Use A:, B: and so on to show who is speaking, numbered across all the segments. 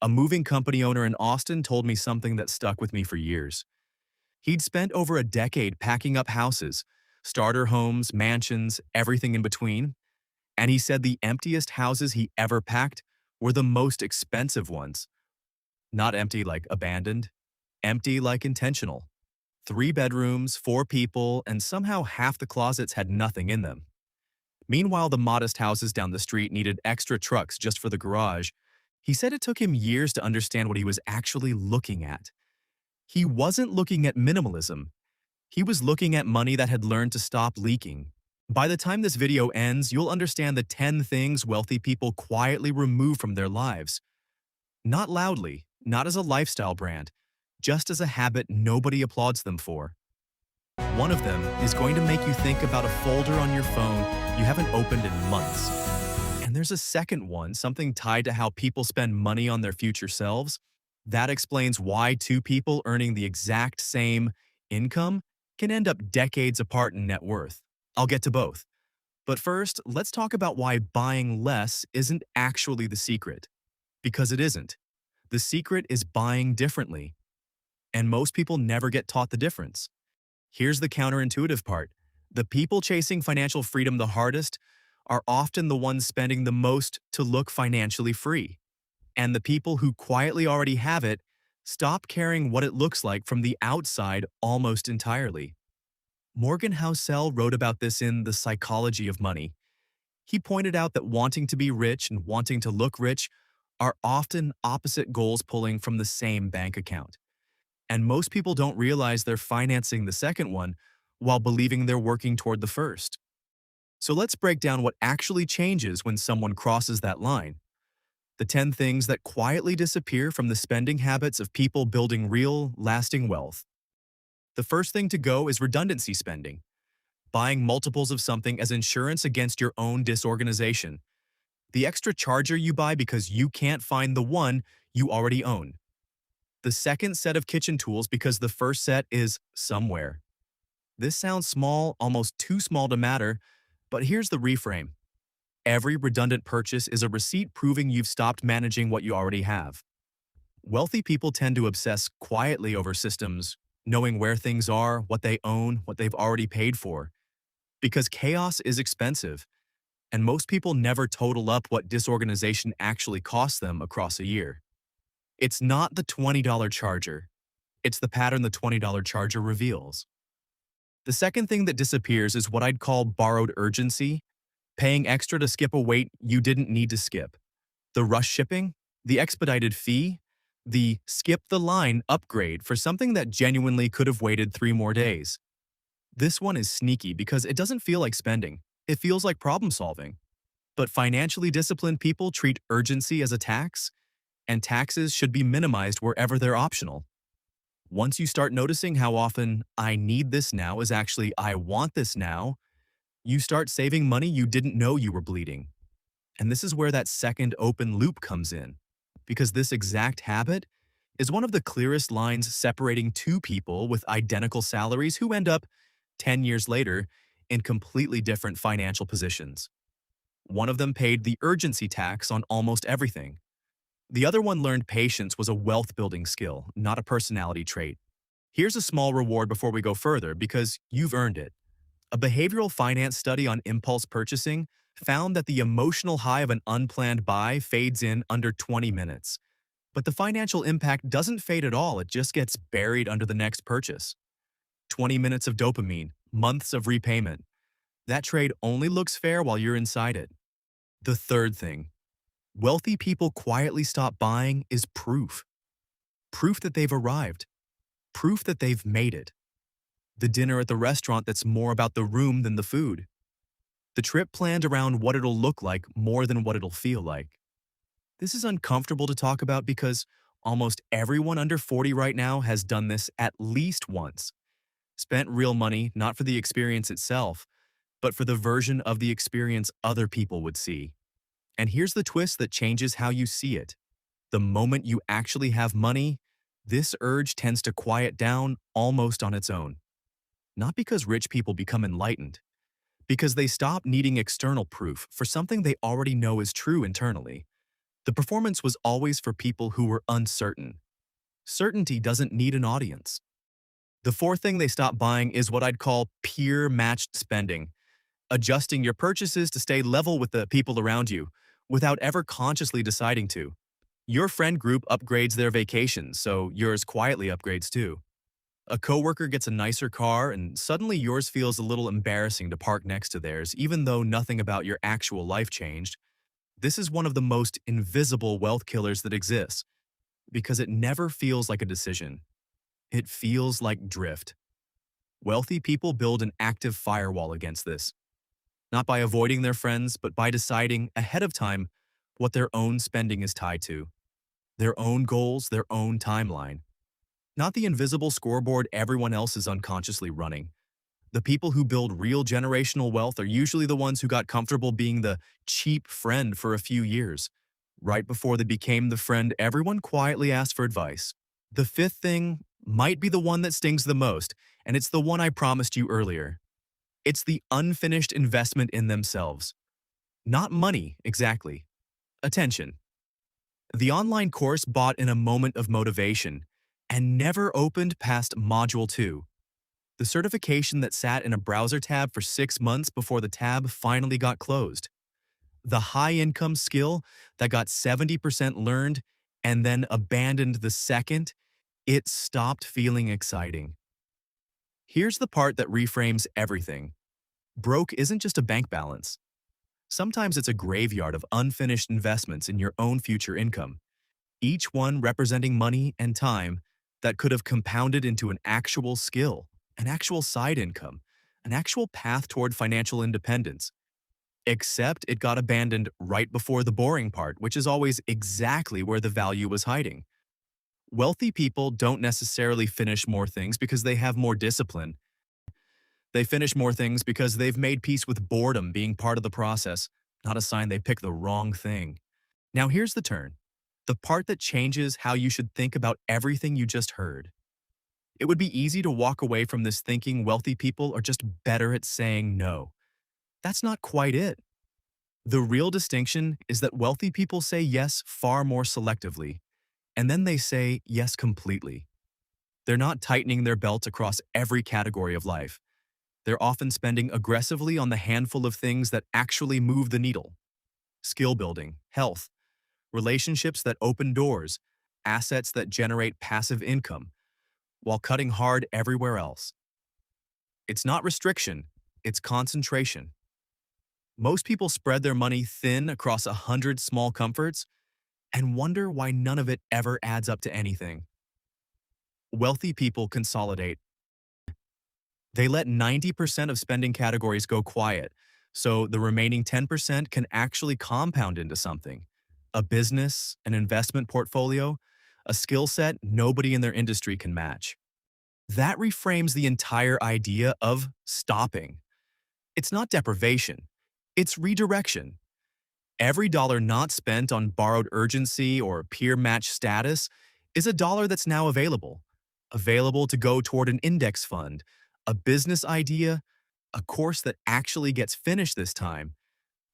A: A moving company owner in Austin told me something that stuck with me for years. He'd spent over a decade packing up houses, starter homes, mansions, everything in between, and he said the emptiest houses he ever packed were the most expensive ones. Not empty like abandoned, empty like intentional. 3 bedrooms, 4 people, and somehow half the closets had nothing in them. Meanwhile, the modest houses down the street needed extra trucks just for the garage. He said it took him years to understand what he was actually looking at. He wasn't looking at minimalism. He was looking at money that had learned to stop leaking. By the time this video ends, you'll understand the 10 things wealthy people quietly remove from their lives. Not loudly, not as a lifestyle brand, just as a habit nobody applauds them for. One of them is going to make you think about a folder on your phone you haven't opened in months. And there's a second one, something tied to how people spend money on their future selves. That explains why 2 people earning the exact same income can end up decades apart in net worth. I'll get to both. But first, let's talk about why buying less isn't actually the secret. Because it isn't. The secret is buying differently. And most people never get taught the difference. Here's the counterintuitive part. The people chasing financial freedom the hardest are often the ones spending the most to look financially free. And the people who quietly already have it stop caring what it looks like from the outside almost entirely. Morgan Housel wrote about this in The Psychology of Money. He pointed out that wanting to be rich and wanting to look rich are often opposite goals pulling from the same bank account. And most people don't realize they're financing the second one while believing they're working toward the first. So let's break down what actually changes when someone crosses that line. The 10 things that quietly disappear from the spending habits of people building real, lasting wealth. The first thing to go is redundancy spending, buying multiples of something as insurance against your own disorganization. The extra charger you buy because you can't find the one you already own. The second set of kitchen tools because the first set is somewhere. This sounds small, almost too small to matter, but here's the reframe. Every redundant purchase is a receipt proving you've stopped managing what you already have. Wealthy people tend to obsess quietly over systems, knowing where things are, what they own, what they've already paid for. Because chaos is expensive, and most people never total up what disorganization actually costs them across a year. It's not the $20 charger. It's the pattern the $20 charger reveals. The second thing that disappears is what I'd call borrowed urgency, paying extra to skip a wait you didn't need to skip. The rush shipping, the expedited fee, the skip the line upgrade for something that genuinely could have waited 3 more days. This one is sneaky because it doesn't feel like spending. It feels like problem solving. But financially disciplined people treat urgency as a tax, and taxes should be minimized wherever they're optional. Once you start noticing how often "I need this now" is actually "I want this now," you start saving money you didn't know you were bleeding. And this is where that second open loop comes in, because this exact habit is one of the clearest lines separating 2 people with identical salaries who end up 10 years later in completely different financial positions. One of them paid the urgency tax on almost everything. The other one learned patience was a wealth-building skill, not a personality trait. Here's a small reward before we go further because you've earned it. A behavioral finance study on impulse purchasing found that the emotional high of an unplanned buy fades in under 20 minutes. But the financial impact doesn't fade at all, it just gets buried under the next purchase. 20 minutes of dopamine, months of repayment. That trade only looks fair while you're inside it. The third thing wealthy people quietly stop buying is proof. Proof that they've arrived. Proof that they've made it. The dinner at the restaurant that's more about the room than the food. The trip planned around what it'll look like more than what it'll feel like. This is uncomfortable to talk about because almost everyone under 40 right now has done this at least once. Spent real money not for the experience itself, but for the version of the experience other people would see. And here's the twist that changes how you see it. The moment you actually have money, this urge tends to quiet down almost on its own. Not because rich people become enlightened, because they stop needing external proof for something they already know is true internally. The performance was always for people who were uncertain. Certainty doesn't need an audience. The fourth thing they stopped buying is what I'd call peer-matched spending, adjusting your purchases to stay level with the people around you without ever consciously deciding to. Your friend group upgrades their vacations, so yours quietly upgrades too. A coworker gets a nicer car, and suddenly yours feels a little embarrassing to park next to theirs, even though nothing about your actual life changed. This is one of the most invisible wealth killers that exists, because it never feels like a decision. It feels like drift. Wealthy people build an active firewall against this, not by avoiding their friends, but by deciding ahead of time what their own spending is tied to, their own goals, their own timeline. Not the invisible scoreboard everyone else is unconsciously running. The people who build real generational wealth are usually the ones who got comfortable being the cheap friend for a few years, right before they became the friend everyone quietly asked for advice. The fifth thing might be the one that stings the most, and it's the one I promised you earlier. It's the unfinished investment in themselves. Not money, exactly. Attention. The online course bought in a moment of motivation and never opened past Module 2. The certification that sat in a browser tab for 6 months before the tab finally got closed. The high-income skill that got 70% learned and then abandoned the second it stopped feeling exciting. Here's the part that reframes everything. Broke isn't just a bank balance. Sometimes it's a graveyard of unfinished investments in your own future income, each one representing money and time that could have compounded into an actual skill, an actual side income, an actual path toward financial independence. Except it got abandoned right before the boring part, which is always exactly where the value was hiding. Wealthy people don't necessarily finish more things because they have more discipline. They finish more things because they've made peace with boredom being part of the process, not a sign they picked the wrong thing. Now here's the turn. The part that changes how you should think about everything you just heard. It would be easy to walk away from this thinking wealthy people are just better at saying no. That's not quite it. The real distinction is that wealthy people say yes far more selectively, and then they say yes completely. They're not tightening their belt across every category of life. They're often spending aggressively on the handful of things that actually move the needle. Skill building, health, relationships that open doors, assets that generate passive income, while cutting hard everywhere else. It's not restriction, it's concentration. Most people spread their money thin across 100 small comforts and wonder why none of it ever adds up to anything. Wealthy people consolidate. They let 90% of spending categories go quiet, so the remaining 10% can actually compound into something. A business, an investment portfolio, a skill set nobody in their industry can match. That reframes the entire idea of stopping. It's not deprivation, it's redirection. Every dollar not spent on borrowed urgency or peer match status is a dollar that's now available to go toward an index fund, a business idea, a course that actually gets finished this time,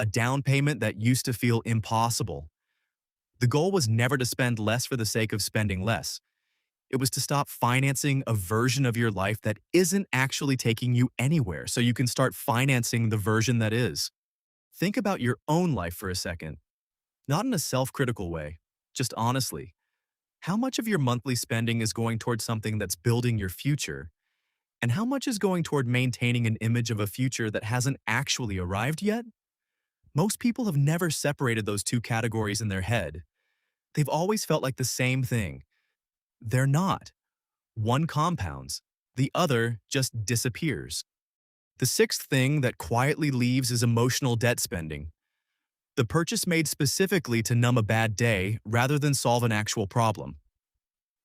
A: a down payment that used to feel impossible. The goal was never to spend less for the sake of spending less. It was to stop financing a version of your life that isn't actually taking you anywhere so you can start financing the version that is. Think about your own life for a second. Not in a self-critical way, just honestly. How much of your monthly spending is going toward something that's building your future? And how much is going toward maintaining an image of a future that hasn't actually arrived yet? Most people have never separated those two categories in their head. They've always felt like the same thing. They're not. One compounds, the other just disappears. The sixth thing that quietly leaves is emotional debt spending. The purchase made specifically to numb a bad day rather than solve an actual problem.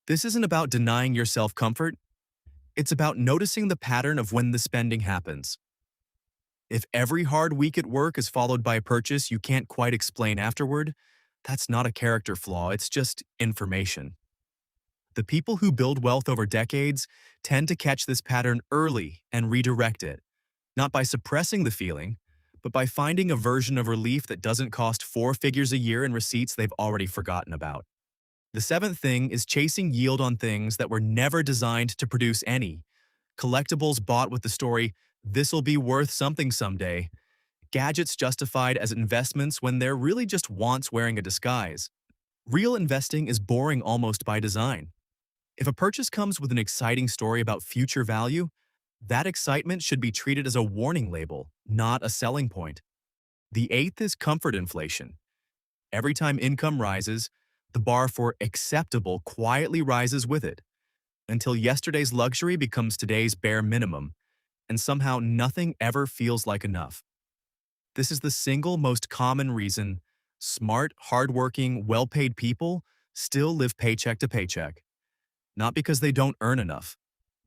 A: This isn't about denying yourself comfort, it's about noticing the pattern of when the spending happens. If every hard week at work is followed by a purchase you can't quite explain afterward, that's not a character flaw, it's just information. The people who build wealth over decades tend to catch this pattern early and redirect it, not by suppressing the feeling, but by finding a version of relief that doesn't cost four figures a year in receipts they've already forgotten about. The seventh thing is chasing yield on things that were never designed to produce any. Collectibles bought with the story, "This'll be worth something someday." Gadgets justified as investments when they're really just wants wearing a disguise. Real investing is boring almost by design. If a purchase comes with an exciting story about future value, that excitement should be treated as a warning label, not a selling point. The eighth is comfort inflation. Every time income rises, the bar for acceptable quietly rises with it, until yesterday's luxury becomes today's bare minimum, and somehow nothing ever feels like enough. This is the single most common reason smart, hardworking, well-paid people still live paycheck to paycheck. Not because they don't earn enough,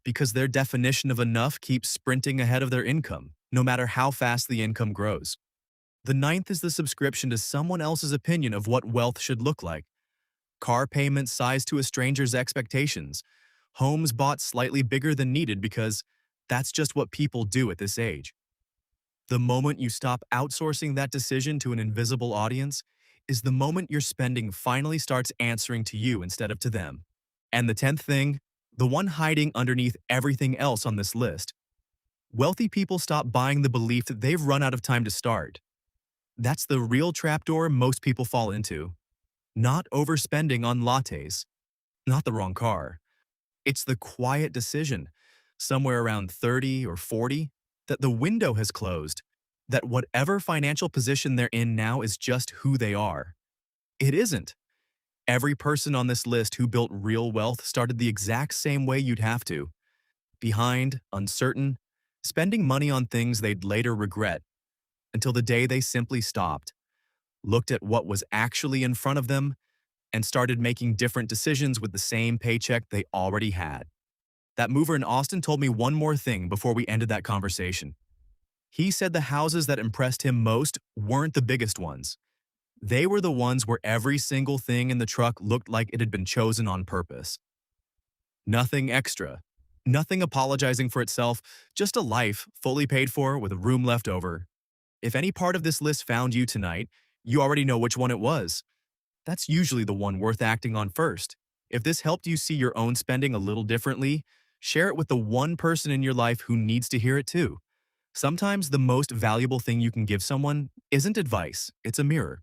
A: because their definition of enough keeps sprinting ahead of their income, no matter how fast the income grows. The ninth is the subscription to someone else's opinion of what wealth should look like. Car payments sized to a stranger's expectations. Homes bought slightly bigger than needed because that's just what people do at this age. The moment you stop outsourcing that decision to an invisible audience is the moment your spending finally starts answering to you instead of to them. And the 10th thing, the one hiding underneath everything else on this list, wealthy people stop buying the belief that they've run out of time to start. That's the real trapdoor most people fall into. Not overspending on lattes, not the wrong car. It's the quiet decision, somewhere around 30 or 40, that the window has closed, that whatever financial position they're in now is just who they are. It isn't. Every person on this list who built real wealth started the exact same way you'd have to. Behind, uncertain, spending money on things they'd later regret, until the day they simply stopped, looked at what was actually in front of them, and started making different decisions with the same paycheck they already had. That mover in Austin told me one more thing before we ended that conversation. He said the houses that impressed him most weren't the biggest ones. They were the ones where every single thing in the truck looked like it had been chosen on purpose. Nothing extra. Nothing apologizing for itself, just a life fully paid for with a room left over. If any part of this list found you tonight, you already know which one it was. That's usually the one worth acting on first. If this helped you see your own spending a little differently, share it with the one person in your life who needs to hear it too. Sometimes the most valuable thing you can give someone isn't advice, it's a mirror.